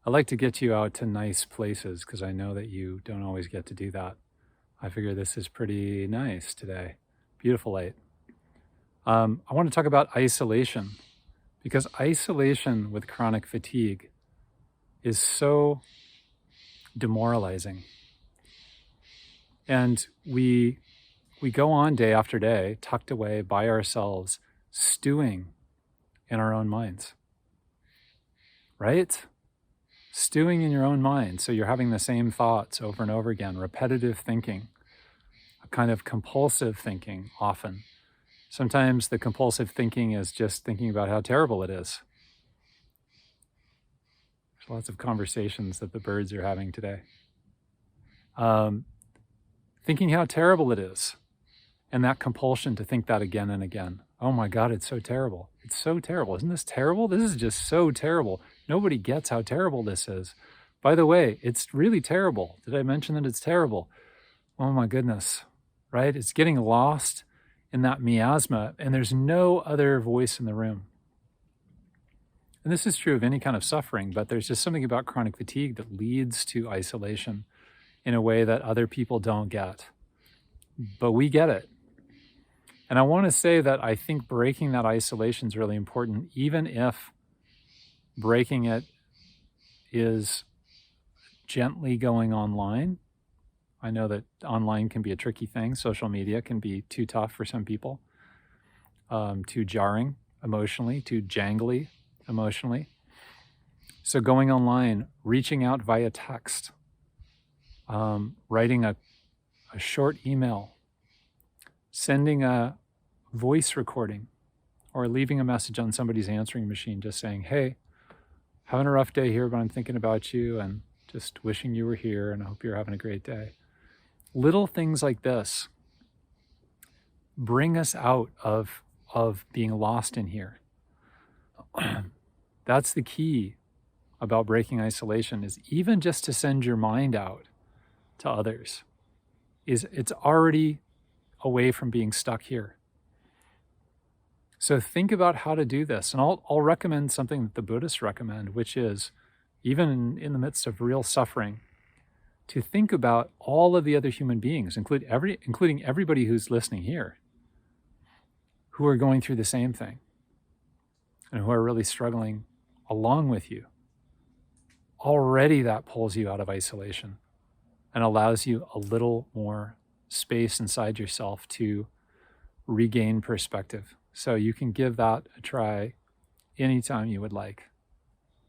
I like to get you out to nice places because I know that you don't always get to do that. I figure this is pretty nice today. Beautiful light. I want to talk about isolation because isolation with chronic fatigue is so demoralizing. And we go on day after day, tucked away by ourselves, stewing in our own minds, right? Stewing in your own mind. So you're having the same thoughts over and over again, repetitive thinking, a kind of compulsive thinking often. Sometimes the compulsive thinking is just thinking about how terrible it is. There's lots of conversations that the birds are having today. Thinking how terrible it is, and that compulsion to think that again and again. Oh my God, it's so terrible. It's so terrible. Isn't this terrible? This is just so terrible. Nobody gets how terrible this is. By the way, it's really terrible. Did I mention that it's terrible? Oh my goodness, right? It's getting lost in that miasma, and there's no other voice in the room. And this is true of any kind of suffering, but there's just something about chronic fatigue that leads to isolation in a way that other people don't get. But we get it. And I want to say that I think breaking that isolation is really important, even if breaking it is gently going online. I know that online can be a tricky thing. Social media can be too tough for some people, too jarring emotionally, too jangly emotionally. So going online, reaching out via text, writing a short email, sending a voice recording, or leaving a message on somebody's answering machine just saying, hey, having a rough day here, but I'm thinking about you and just wishing you were here and I hope you're having a great day. Little things like this bring us out of being lost in here. That's the key about breaking isolation, is even just to send your mind out to others, is it's already away from being stuck here. So think about how to do this. And I'll recommend something that the Buddhists recommend, which is, even in the midst of real suffering, to think about all of the other human beings, including everybody who's listening here, who are going through the same thing and who are really struggling along with you. Already that pulls you out of isolation and allows you a little more space inside yourself to regain perspective. So you can give that a try anytime you would like.